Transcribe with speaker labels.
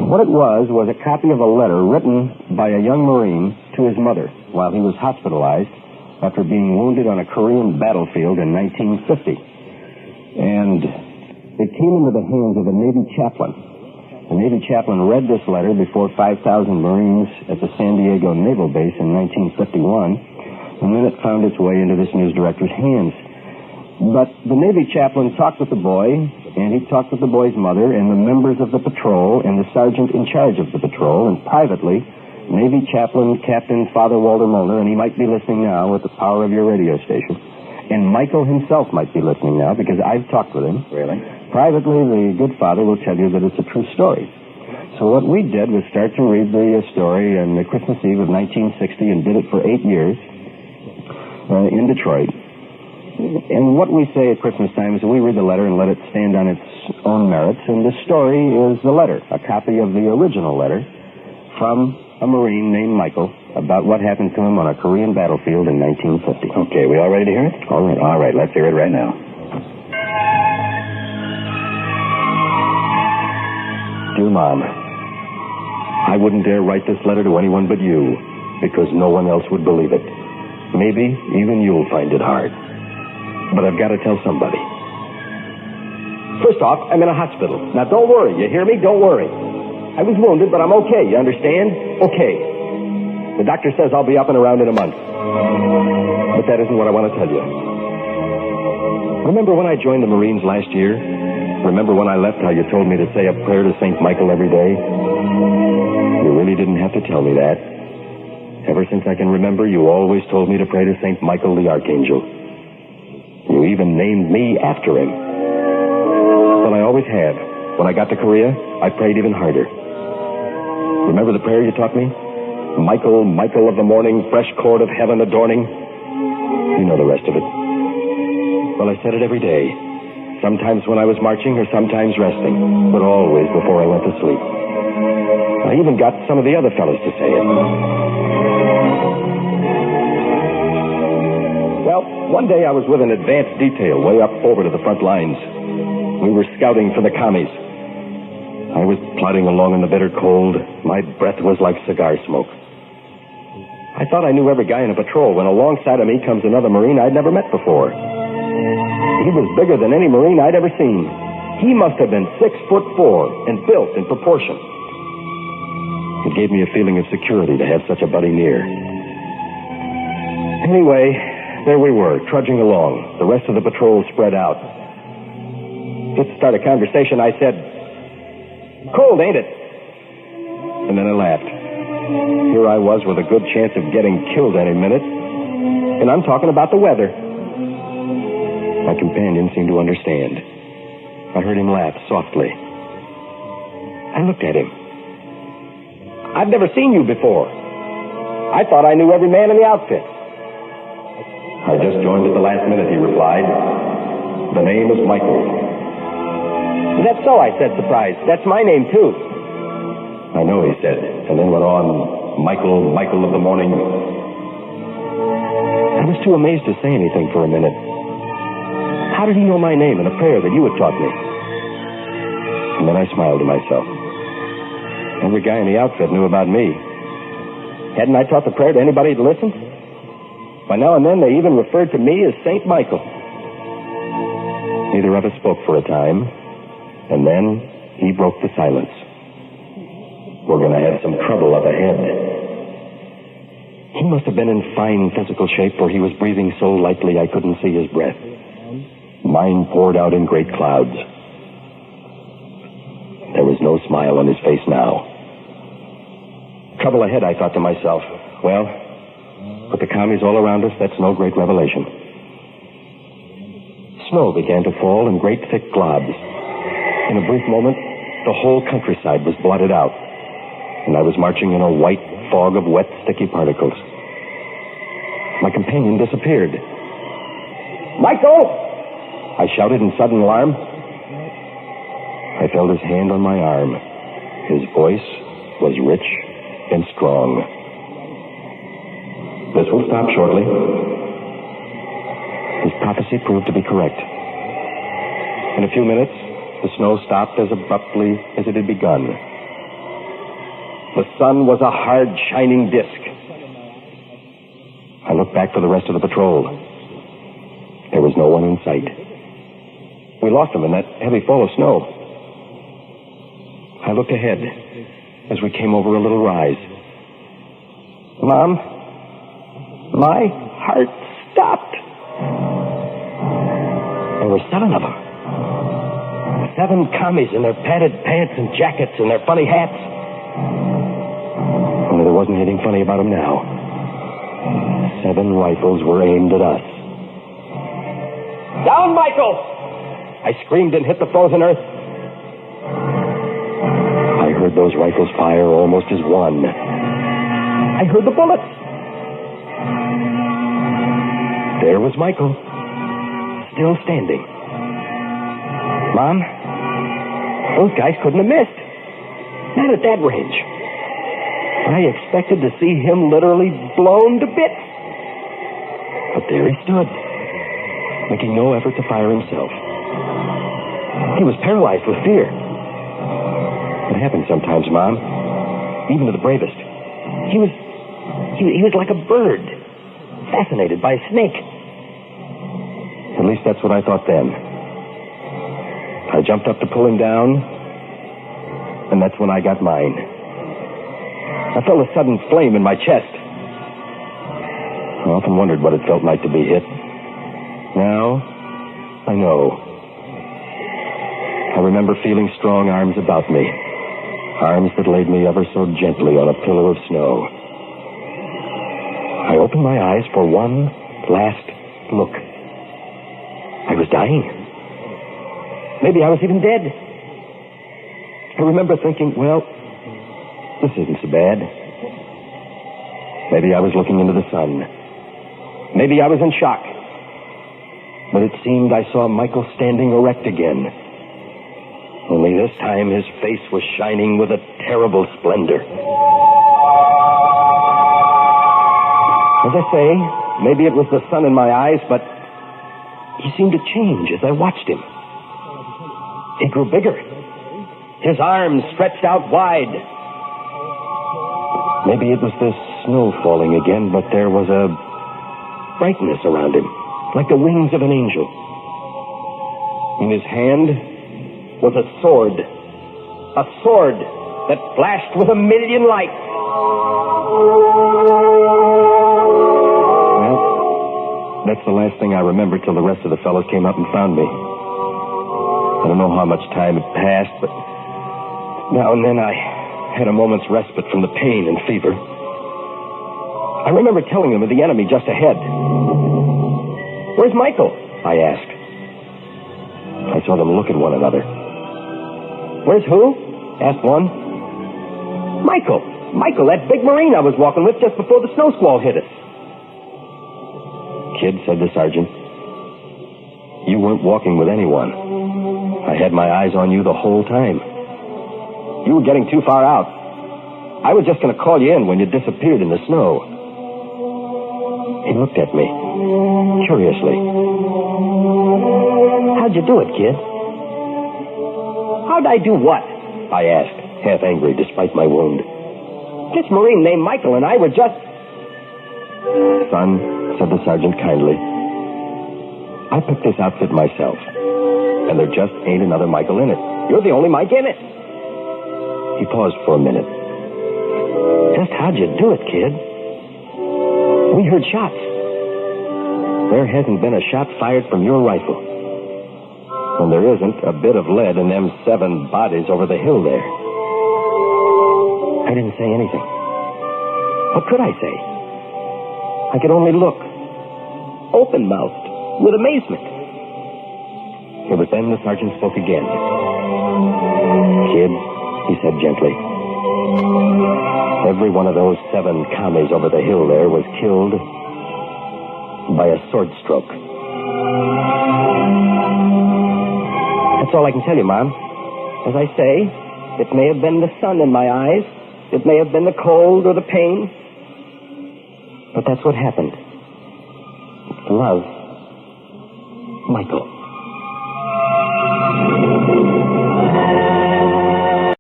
Speaker 1: What it was a copy of a letter written by a young Marine to his mother while he was hospitalized after being wounded on a Korean battlefield in 1950. And it came into the hands of a Navy chaplain. The Navy chaplain read this letter before 5,000 Marines at the San Diego Naval Base in 1951, and then it found its way into this news director's hands. But the Navy chaplain talked with the boy, and he talked with the boy's mother and the members of the patrol and the sergeant in charge of the patrol, and privately, Navy chaplain Captain Father Walter Molnar, and he might be listening now with the power of your radio station, and Michael himself might be listening now because I've talked with him.
Speaker 2: Really?
Speaker 1: Privately, the good father will tell you that it's a true story. So what we did was start to read the story on the Christmas Eve of 1960 and did it for 8 years in Detroit. And what we say at Christmas time is that we read the letter and let it stand on its own merits. And the story is the letter, a copy of the original letter from a Marine named Michael about what happened to him on a Korean battlefield in 1950.
Speaker 2: Okay, we all ready to hear it?
Speaker 1: All right.
Speaker 2: All right, let's hear it right now.
Speaker 3: Dear Mom, I wouldn't dare write this letter to anyone but you because no one else would believe it. Maybe even you'll find it hard. But I've got to tell somebody. First off, I'm in a hospital. Now, don't worry. You hear me? Don't worry. I was wounded, but I'm okay. You understand? Okay. The doctor says I'll be up and around in a month. But that isn't what I want to tell you. Remember when I joined the Marines last year? Remember when I left how you told me to say a prayer to St. Michael every day? You really didn't have to tell me that. Ever since I can remember, you always told me to pray to St. Michael the Archangel. You even named me after him. Well, I always have. When I got to Korea, I prayed even harder. Remember the prayer you taught me? Michael, Michael of the morning, fresh chord of heaven adorning. You know the rest of it. Well, I said it every day. Sometimes when I was marching or sometimes resting, but always before I went to sleep. I even got some of the other fellows to say it. Well, one day I was with an advanced detail way up over to the front lines. We were scouting for the commies. I was plodding along in the bitter cold. My breath was like cigar smoke. I thought I knew every guy in a patrol when alongside of me comes another Marine I'd never met before. He was bigger than any Marine I'd ever seen. He must have been 6'4" and built in proportion. It gave me a feeling of security to have such a buddy near. Anyway, there we were, trudging along. The rest of the patrol spread out. Just to start a conversation, I said, "Cold, ain't it?" And then I laughed. Here I was with a good chance of getting killed any minute, and I'm talking about the weather. My companion seemed to understand. I heard him laugh softly. I looked at him. "I've never seen you before. I thought I knew every man in the outfit." "I just joined at the last minute," he replied. "The name is Michael." "That's so," I said, surprised. "That's my name, too." "I know," he said, and then went on, "Michael, Michael of the morning." I was too amazed to say anything for a minute. How did he know my name and a prayer that you had taught me? And then I smiled to myself. Every guy in the outfit knew about me. Hadn't I taught the prayer to anybody who'd listened? By now and then, they even referred to me as St. Michael. Neither of us spoke for a time, and then he broke the silence. "We're going to have some trouble up ahead." He must have been in fine physical shape, for he was breathing so lightly I couldn't see his breath. Mine poured out in great clouds. There was no smile on his face now. Trouble ahead, I thought to myself. Well, with the commies all around us, that's no great revelation. Snow began to fall in great thick globs. In a brief moment, the whole countryside was blotted out, and I was marching in a white fog of wet, sticky particles. My companion disappeared. "Michael!" I shouted in sudden alarm. I felt his hand on my arm. His voice was rich and strong. "This will stop shortly." His prophecy proved to be correct. In a few minutes, the snow stopped as abruptly as it had begun. The sun was a hard, shining disk. I looked back for the rest of the patrol. There was no one in sight. We lost them in that heavy fall of snow. I looked ahead as we came over a little rise. Mom, my heart stopped. There were 7 of them. 7 commies in their padded pants and jackets and their funny hats. Only there wasn't anything funny about them now. 7 rifles were aimed at us. Down, Michael! I screamed and hit the frozen earth. I heard those rifles fire almost as one. I heard the bullets. There was Michael, still standing. Mom, those guys couldn't have missed. Not at that range. I expected to see him literally blown to bits. But there he stood, making no effort to fire himself. He was paralyzed with fear. It happens sometimes, Mom, even to the bravest. He was like a bird, fascinated by a snake. At least that's what I thought then. I jumped up to pull him down, and that's when I got mine. I felt a sudden flame in my chest. I often wondered what it felt like to be hit. Now, I know. I remember feeling strong arms about me. Arms that laid me ever so gently on a pillow of snow. I opened my eyes for one last look. I was dying. Maybe I was even dead. I remember thinking, well, this isn't so bad. Maybe I was looking into the sun. Maybe I was in shock. But it seemed I saw Michael standing erect again. Only this time his face was shining with a terrible splendor. As I say, maybe it was the sun in my eyes, but he seemed to change as I watched him. He grew bigger. His arms stretched out wide. Maybe it was the snow falling again, but there was a brightness around him, like the wings of an angel. In his hand was a sword that flashed with a million lights. Well, that's the last thing I remember till the rest of the fellows came up and found me. I don't know how much time had passed, but now and then I had a moment's respite from the pain and fever. I remember telling them of the enemy just ahead. "Where's Michael?" I asked. I saw them look at one another. "Where's who?" asked one. Michael, that big Marine I was walking with just before the snow squall hit us." "Kid," said the sergeant, "you weren't walking with anyone. I had my eyes on you the whole time. You were getting too far out. I was just going to call you in when you disappeared in the snow." He looked at me, curiously. "How'd you do it, kid?" "How'd I do what?" I asked, half angry despite my wound. "This Marine named Michael and I were just..." "Son," said the sergeant kindly, "I picked this outfit myself, and there just ain't another Michael in it. You're the only Mike in it." He paused for a minute. "Just how'd you do it, kid?" "We heard shots. There hasn't been a shot fired from your rifle. And there isn't a bit of lead in them 7 bodies over the hill there." I didn't say anything. What could I say? I could only look, open-mouthed, with amazement. It was then the sergeant spoke again. "Kid," he said gently, "every one of those 7 commies over the hill there was killed by a sword stroke." That's all I can tell you, Mom. As I say, it may have been the sun in my eyes. It may have been the cold or the pain. But that's what happened. Love, Michael.